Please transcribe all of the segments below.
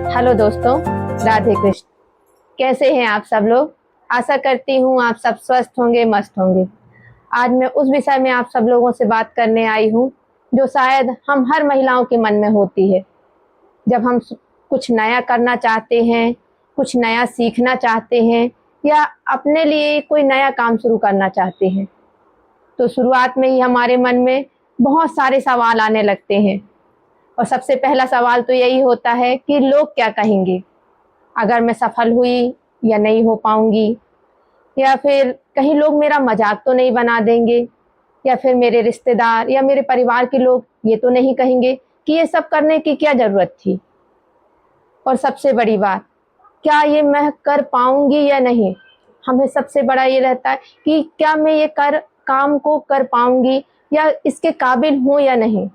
Hello दोस्तों, राधे कृष्ण। कैसे हैं आप सब लोग? आशा करती हूँ आप सब स्वस्थ होंगे, मस्त होंगे। आज मैं उस विषय में आप सब लोगों से बात करने आई हूँ जो शायद हम हर महिलाओं के मन में होती है। जब हम कुछ नया करना चाहते हैं, कुछ नया सीखना चाहते हैं या अपने लिए कोई नया काम शुरू करना चाहते हैं, तो शुरुआत में ही हमारे मन में बहुत सारे सवाल आने लगते हैं। और सबसे पहला सवाल तो यही होता है कि लोग क्या कहेंगे, अगर मैं सफल हुई या नहीं हो पाऊंगी, या फिर कहीं लोग मेरा मजाक तो नहीं बना देंगे, या फिर मेरे रिश्तेदार या मेरे परिवार के लोग ये तो नहीं कहेंगे कि ये सब करने की क्या ज़रूरत थी। और सबसे बड़ी बात, क्या ये मैं कर पाऊंगी या नहीं। हमें सबसे बड़ा ये रहता है कि क्या मैं ये काम को कर पाऊंगी या इसके काबिल हूँ या नहीं।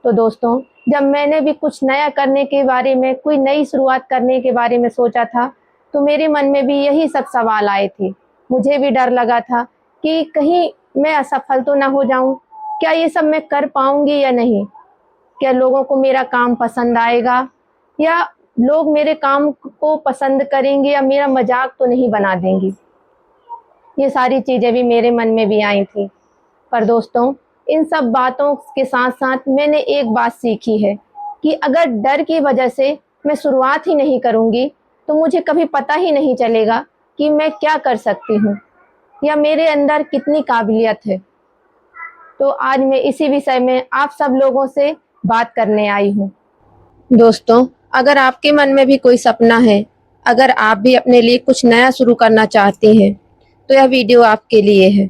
तो दोस्तों, जब मैंने भी कुछ नया करने के बारे में, कोई नई शुरुआत करने के बारे में सोचा था, तो मेरे मन में भी यही सब सवाल आए थे। मुझे भी डर लगा था कि कहीं मैं असफल तो ना हो जाऊं, क्या ये सब मैं कर पाऊंगी या नहीं, क्या लोगों को मेरा काम पसंद आएगा, या लोग मेरे काम को पसंद करेंगे या मेरा मजाक तो नहीं बना देंगे। ये सारी चीज़ें भी मेरे मन में भी आई थी। पर दोस्तों, इन सब बातों के साथ साथ मैंने एक बात सीखी है कि अगर डर की वजह से मैं शुरुआत ही नहीं करूँगी, तो मुझे कभी पता ही नहीं चलेगा कि मैं क्या कर सकती हूँ या मेरे अंदर कितनी काबिलियत है। तो आज मैं इसी विषय में आप सब लोगों से बात करने आई हूँ। दोस्तों, अगर आपके मन में भी कोई सपना है, अगर आप भी अपने लिए कुछ नया शुरू करना चाहते हैं, तो यह वीडियो आपके लिए है।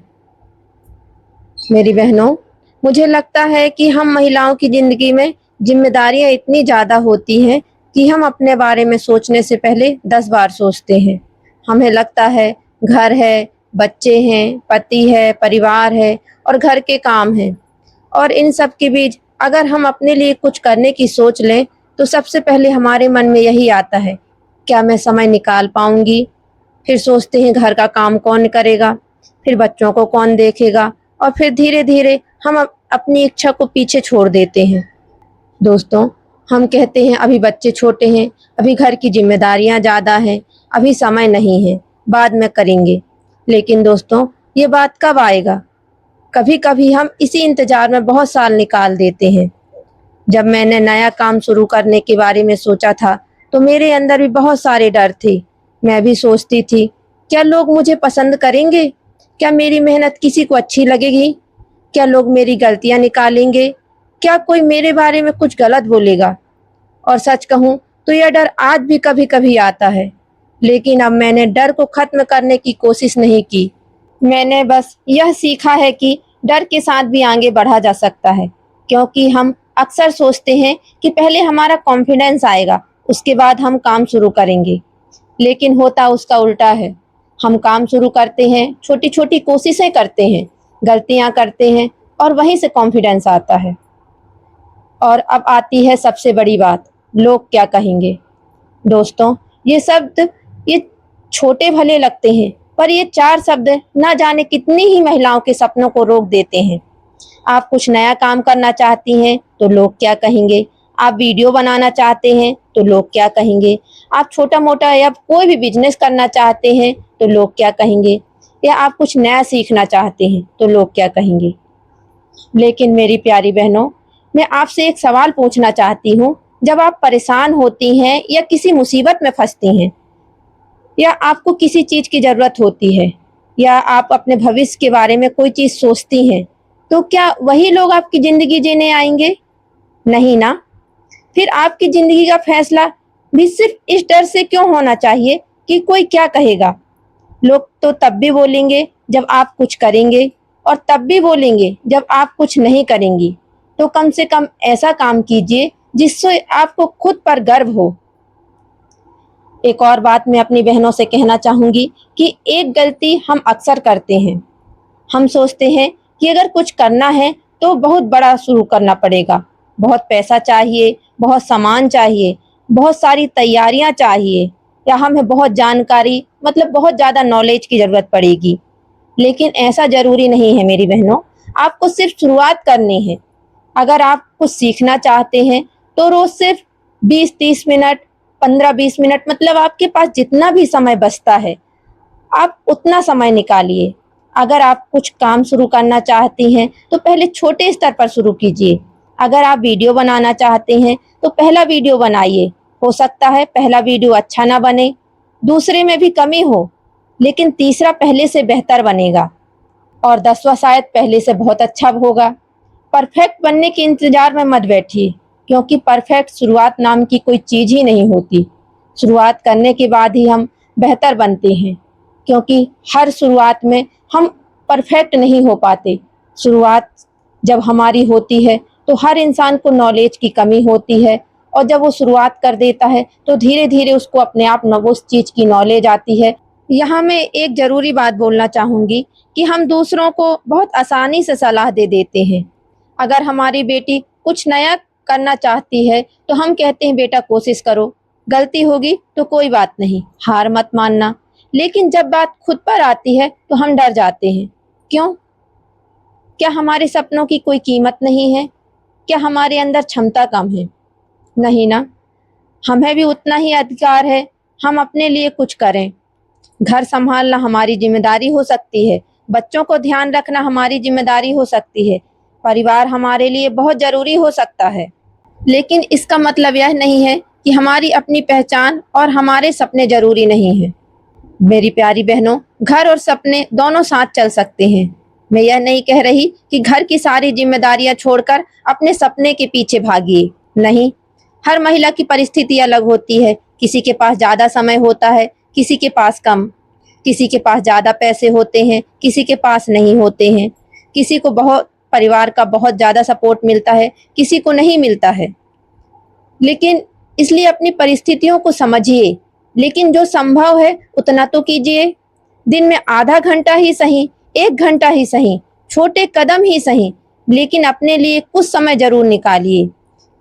मेरी बहनों, मुझे लगता है कि हम महिलाओं की ज़िंदगी में जिम्मेदारियां इतनी ज़्यादा होती हैं कि हम अपने बारे में सोचने से पहले 10 बार सोचते हैं। हमें लगता है घर है, बच्चे हैं, पति है, परिवार है और घर के काम हैं। और इन सब के बीच अगर हम अपने लिए कुछ करने की सोच लें, तो सबसे पहले हमारे मन में यही आता है, क्या मैं समय निकाल पाऊंगी। फिर सोचते हैं घर का काम कौन करेगा, फिर बच्चों को कौन देखेगा, और फिर धीरे धीरे हम अपनी इच्छा को पीछे छोड़ देते हैं। दोस्तों, हम कहते हैं अभी बच्चे छोटे हैं, अभी घर की जिम्मेदारियां ज़्यादा हैं, अभी समय नहीं है, बाद में करेंगे। लेकिन दोस्तों, ये बात कब आएगा? कभी कभी हम इसी इंतजार में बहुत साल निकाल देते हैं। जब मैंने नया काम शुरू करने के बारे में सोचा था, तो मेरे अंदर भी बहुत सारे डर थे। मैं भी सोचती थी, क्या लोग मुझे पसंद करेंगे, क्या मेरी मेहनत किसी को अच्छी लगेगी, क्या लोग मेरी गलतियां निकालेंगे, क्या कोई मेरे बारे में कुछ गलत बोलेगा। और सच कहूं तो यह डर आज भी कभी कभी आता है, लेकिन अब मैंने डर को खत्म करने की कोशिश नहीं की। मैंने बस यह सीखा है कि डर के साथ भी आगे बढ़ा जा सकता है, क्योंकि हम अक्सर सोचते हैं कि पहले हमारा कॉन्फिडेंस आएगा, उसके बाद हम काम शुरू करेंगे। लेकिन होता उसका उल्टा है। हम काम शुरू करते हैं, छोटी छोटी कोशिशें करते हैं, गलतियां करते हैं, और वहीं से कॉन्फिडेंस आता है। और अब आती है सबसे बड़ी बात, लोग क्या कहेंगे। दोस्तों, ये शब्द ये छोटे भले लगते हैं, पर ये 4 शब्द ना जाने कितनी ही महिलाओं के सपनों को रोक देते हैं। आप कुछ नया काम करना चाहती हैं तो लोग क्या कहेंगे, आप वीडियो बनाना चाहते हैं तो लोग क्या कहेंगे, आप छोटा मोटा या कोई भी बिजनेस करना चाहते हैं तो लोग क्या कहेंगे, या आप कुछ नया सीखना चाहते हैं तो लोग क्या कहेंगे। लेकिन मेरी प्यारी बहनों, मैं आपसे एक सवाल पूछना चाहती हूँ। जब आप परेशान होती हैं या किसी मुसीबत में फंसती हैं, या आपको किसी चीज़ की ज़रूरत होती है, या आप अपने भविष्य के बारे में कोई चीज़ सोचती हैं, तो क्या वही लोग आपकी ज़िंदगी जीने आएंगे? नहीं ना। फिर आपकी ज़िंदगी का फैसला भी सिर्फ इस डर से क्यों होना चाहिए कि कोई क्या कहेगा। लोग तो तब भी बोलेंगे जब आप कुछ करेंगे, और तब भी बोलेंगे जब आप कुछ नहीं करेंगी। तो कम से कम ऐसा काम कीजिए जिससे आपको खुद पर गर्व हो। एक और बात मैं अपनी बहनों से कहना चाहूँगी कि एक गलती हम अक्सर करते हैं। हम सोचते हैं कि अगर कुछ करना है तो बहुत बड़ा शुरू करना पड़ेगा, बहुत पैसा चाहिए, बहुत सामान चाहिए, बहुत सारी तैयारियां चाहिए, या हमें बहुत जानकारी, मतलब बहुत ज़्यादा नॉलेज की ज़रूरत पड़ेगी। लेकिन ऐसा ज़रूरी नहीं है मेरी बहनों, आपको सिर्फ शुरुआत करनी है। अगर आप कुछ सीखना चाहते हैं तो रोज़ सिर्फ 20-30 मिनट 15-20 मिनट, मतलब आपके पास जितना भी समय बचता है आप उतना समय निकालिए। अगर आप कुछ काम शुरू करना चाहती हैं तो पहले छोटे स्तर पर शुरू कीजिए। अगर आप वीडियो बनाना चाहते हैं तो पहला वीडियो बनाइए। हो सकता है पहला वीडियो अच्छा ना बने, दूसरे में भी कमी हो, लेकिन तीसरा पहले से बेहतर बनेगा और 10वां शायद पहले से बहुत अच्छा होगा। परफेक्ट बनने के इंतजार में मत बैठिए, क्योंकि परफेक्ट शुरुआत नाम की कोई चीज ही नहीं होती। शुरुआत करने के बाद ही हम बेहतर बनते हैं, क्योंकि हर शुरुआत में हम परफेक्ट नहीं हो पाते। शुरुआत जब हमारी होती है तो हर इंसान को नॉलेज की कमी होती है, और जब वो शुरुआत कर देता है तो धीरे धीरे उसको अपने आप उस चीज की नॉलेज आती है। यहाँ मैं एक जरूरी बात बोलना चाहूंगी कि हम दूसरों को बहुत आसानी से सलाह दे देते हैं। अगर हमारी बेटी कुछ नया करना चाहती है तो हम कहते हैं बेटा कोशिश करो, गलती होगी तो कोई बात नहीं, हार मत मानना। लेकिन जब बात खुद पर आती है तो हम डर जाते हैं। क्यों? क्या हमारे सपनों की कोई कीमत नहीं है? क्या हमारे अंदर क्षमता कम है? नहीं ना, हमें भी उतना ही अधिकार है, हम अपने लिए कुछ करें। घर संभालना हमारी जिम्मेदारी हो सकती है, बच्चों को ध्यान रखना हमारी जिम्मेदारी हो सकती है, परिवार हमारे लिए बहुत जरूरी हो सकता है। लेकिन इसका मतलब यह नहीं है कि हमारी अपनी पहचान और हमारे सपने जरूरी नहीं हैं। मेरी प्यारी बहनों, घर और सपने दोनों साथ चल सकते हैं। मैं यह नहीं कह रही कि घर की सारी जिम्मेदारियां छोड़कर अपने सपने के पीछे भागिए। नहीं, हर महिला की परिस्थिति अलग होती है। किसी के पास ज्यादा समय होता है, किसी के पास कम। किसी के पास ज्यादा पैसे होते हैं, किसी के पास नहीं होते हैं। किसी को बहुत परिवार का बहुत ज्यादा सपोर्ट मिलता है, किसी को नहीं मिलता है। लेकिन इसलिए अपनी परिस्थितियों को समझिए, लेकिन जो संभव है उतना तो कीजिए। दिन में आधा घंटा ही सही, 1 घंटा ही सही, छोटे कदम ही सही, लेकिन अपने लिए कुछ समय जरूर निकालिए।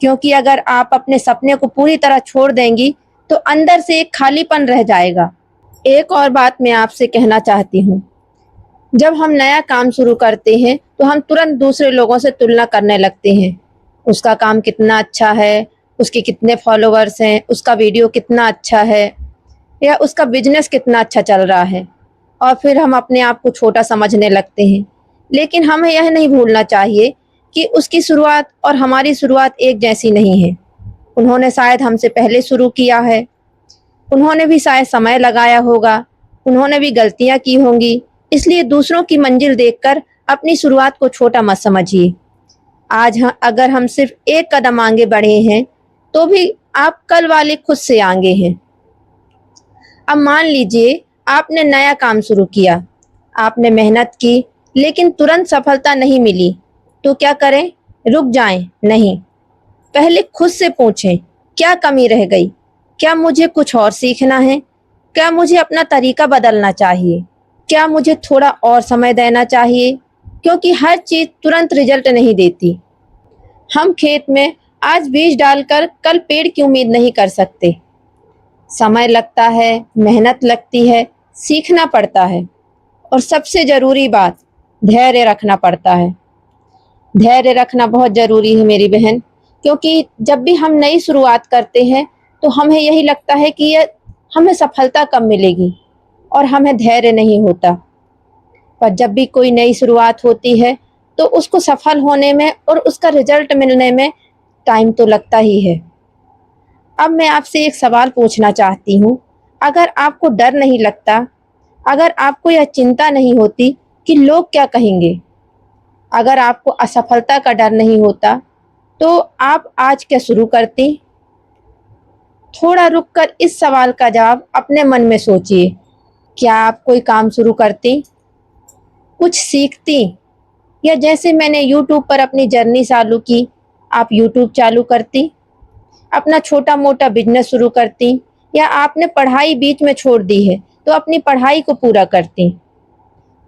क्योंकि अगर आप अपने सपने को पूरी तरह छोड़ देंगी तो अंदर से एक खालीपन रह जाएगा। एक और बात मैं आपसे कहना चाहती हूँ, जब हम नया काम शुरू करते हैं तो हम तुरंत दूसरे लोगों से तुलना करने लगते हैं। उसका काम कितना अच्छा है, उसके कितने फॉलोवर्स हैं, उसका वीडियो कितना अच्छा है, या उसका बिजनेस कितना अच्छा चल रहा है, और फिर हम अपने आप को छोटा समझने लगते हैं। लेकिन हमें यह नहीं भूलना चाहिए कि उसकी शुरुआत और हमारी शुरुआत एक जैसी नहीं है। उन्होंने शायद हमसे पहले शुरू किया है, उन्होंने भी शायद समय लगाया होगा, उन्होंने भी गलतियां की होंगी। इसलिए दूसरों की मंजिल देखकर अपनी शुरुआत को छोटा मत समझिए। आज अगर हम सिर्फ एक कदम आगे बढ़े हैं तो भी आप कल वाले खुद से आगे हैं। अब मान लीजिए आपने नया काम शुरू किया, आपने मेहनत की, लेकिन तुरंत सफलता नहीं मिली, तो क्या करें? रुक जाएं? नहीं, पहले खुद से पूछें, क्या कमी रह गई? क्या मुझे कुछ और सीखना है? क्या मुझे अपना तरीका बदलना चाहिए? क्या मुझे थोड़ा और समय देना चाहिए? क्योंकि हर चीज तुरंत रिजल्ट नहीं देती। हम खेत में आज बीज डालकर कल पेड़ की उम्मीद नहीं कर सकते। समय लगता है, मेहनत लगती है, सीखना पड़ता है, और सबसे जरूरी बात, धैर्य रखना पड़ता है। धैर्य रखना बहुत जरूरी है मेरी बहन, क्योंकि जब भी हम नई शुरुआत करते हैं तो हमें यही लगता है कि ये हमें सफलता कब मिलेगी, और हमें धैर्य नहीं होता। पर जब भी कोई नई शुरुआत होती है तो उसको सफल होने में और उसका रिजल्ट मिलने में टाइम तो लगता ही है। अब मैं आपसे एक सवाल पूछना चाहती हूँ, अगर आपको डर नहीं लगता, अगर आपको यह चिंता नहीं होती कि लोग क्या कहेंगे, अगर आपको असफलता का डर नहीं होता, तो आप आज क्या शुरू करती? थोड़ा रुककर इस सवाल का जवाब अपने मन में सोचिए। क्या आप कोई काम शुरू करती, कुछ सीखती, या जैसे मैंने YouTube पर अपनी जर्नी चालू की, आप YouTube चालू करती, अपना छोटा मोटा बिजनेस शुरू करती, या आपने पढ़ाई बीच में छोड़ दी है तो अपनी पढ़ाई को पूरा करती,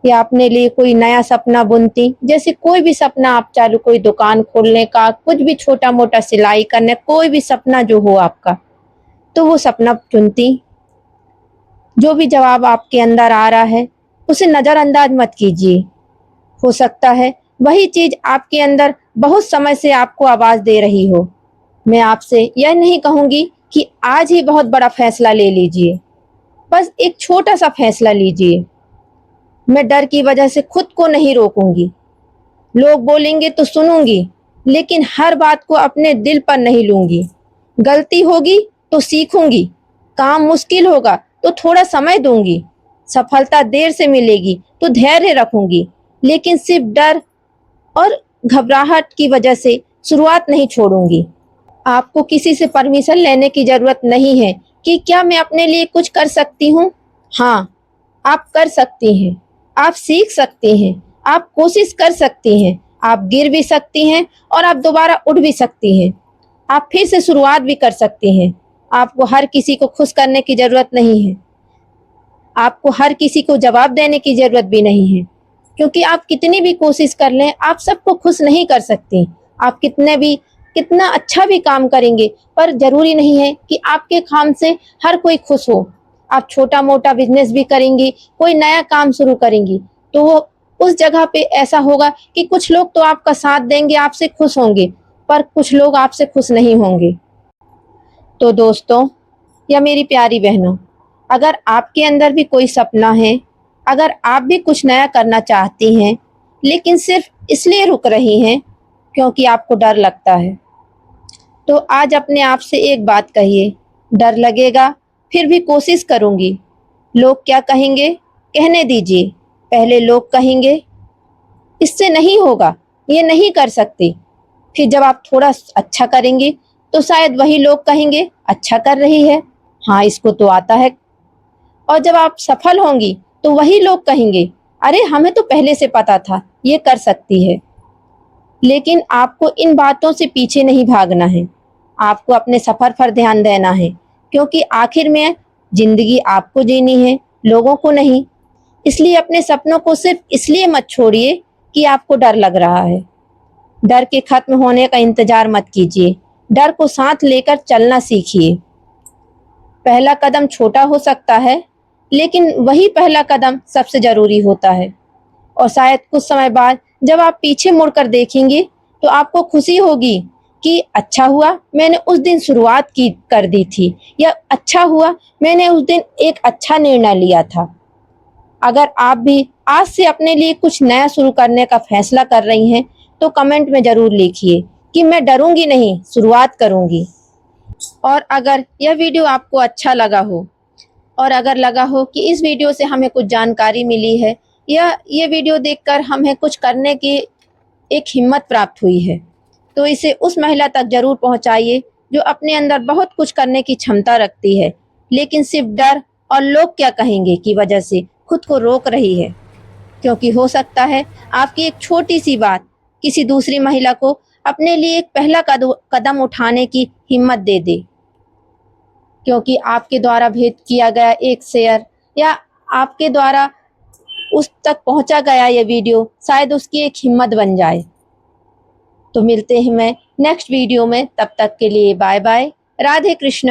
या अपने लिए कोई नया सपना बुनती, जैसे कोई भी सपना आप चालू, कोई दुकान खोलने का, कुछ भी छोटा मोटा सिलाई करने, कोई भी सपना जो हो आपका, तो वो सपना चुनती। जो भी जवाब आपके अंदर आ रहा है उसे नजरअंदाज मत कीजिए। हो सकता है वही चीज आपके अंदर बहुत समय से आपको आवाज दे रही हो। मैं आपसे यह नहीं कहूंगी कि आज ही बहुत बड़ा फैसला ले लीजिए, बस एक छोटा सा फैसला लीजिए। मैं डर की वजह से खुद को नहीं रोकूंगी। लोग बोलेंगे तो सुनूंगी, लेकिन हर बात को अपने दिल पर नहीं लूंगी। गलती होगी तो सीखूंगी, काम मुश्किल होगा तो थोड़ा समय दूंगी, सफलता देर से मिलेगी तो धैर्य रखूंगी, लेकिन सिर्फ डर और घबराहट की वजह से शुरुआत नहीं छोड़ूंगी। आपको किसी से परमिशन लेने की जरूरत नहीं है कि क्या मैं अपने लिए कुछ कर सकती हूँ। हाँ, आप कर सकती हैं। आप सीख सकती हैं, आप कोशिश कर सकती हैं, आप गिर भी सकती हैं और आप दोबारा उठ भी सकती हैं। आप फिर से शुरुआत भी कर सकती हैं। आपको हर किसी को खुश करने की जरूरत नहीं है। आपको हर किसी को जवाब देने की जरूरत भी नहीं है, क्योंकि आप कितनी भी कोशिश कर लें, आप सबको खुश नहीं कर सकती। आप कितना अच्छा भी काम करेंगे, पर जरूरी नहीं है कि आपके काम से हर कोई खुश हो। आप छोटा मोटा बिजनेस भी करेंगी, कोई नया काम शुरू करेंगी, तो वो उस जगह पे ऐसा होगा कि कुछ लोग तो आपका साथ देंगे, आपसे खुश होंगे, पर कुछ लोग आपसे खुश नहीं होंगे। तो दोस्तों या मेरी प्यारी बहनों, अगर आपके अंदर भी कोई सपना है, अगर आप भी कुछ नया करना चाहती हैं, लेकिन सिर्फ इसलिए रुक रही हैं क्योंकि आपको डर लगता है, तो आज अपने आप से एक बात कहिए, डर लगेगा फिर भी कोशिश करूंगी। लोग क्या कहेंगे कहने दीजिए, पहले लोग कहेंगे इससे नहीं होगा, ये नहीं कर सकते। फिर जब आप थोड़ा अच्छा करेंगे तो शायद वही लोग कहेंगे अच्छा कर रही है, हाँ इसको तो आता है। और जब आप सफल होंगी तो वही लोग कहेंगे अरे हमें तो पहले से पता था ये कर सकती है। लेकिन आपको इन बातों से पीछे नहीं भागना है, आपको अपने सफर पर ध्यान देना है, क्योंकि आखिर में जिंदगी आपको जीनी है, लोगों को नहीं। इसलिए अपने सपनों को सिर्फ इसलिए मत छोड़िए कि आपको डर लग रहा है। डर के खत्म होने का इंतजार मत कीजिए, डर को साथ लेकर चलना सीखिए। पहला कदम छोटा हो सकता है, लेकिन वही पहला कदम सबसे जरूरी होता है। और शायद कुछ समय बाद जब आप पीछे मुड़कर देखेंगे तो आपको खुशी होगी कि अच्छा हुआ मैंने उस दिन शुरुआत कर दी थी, या अच्छा हुआ मैंने उस दिन एक अच्छा निर्णय लिया था। अगर आप भी आज से अपने लिए कुछ नया शुरू करने का फैसला कर रही हैं, तो कमेंट में जरूर लिखिए कि मैं डरूंगी नहीं, शुरुआत करूंगी। और अगर यह वीडियो आपको अच्छा लगा हो, और अगर लगा हो कि इस वीडियो से हमें कुछ जानकारी मिली है, या ये वीडियो देखकर हमें कुछ करने की एक हिम्मत प्राप्त हुई है, तो इसे उस महिला तक जरूर पहुंचाइए जो अपने अंदर बहुत कुछ करने की क्षमता रखती है, लेकिन सिर्फ डर और लोग क्या कहेंगे की वजह से खुद को रोक रही है। क्योंकि हो सकता है आपकी एक छोटी सी बात किसी दूसरी महिला को अपने लिए एक पहला कदम उठाने की हिम्मत दे दे। क्योंकि आपके द्वारा भेज किया गया एक शेयर, या आपके द्वारा उस तक पहुंचा गया ये वीडियो शायद उसकी एक हिम्मत बन जाए। तो मिलते हैं मैं नेक्स्ट वीडियो में, तब तक के लिए बाय बाय, राधे कृष्ण।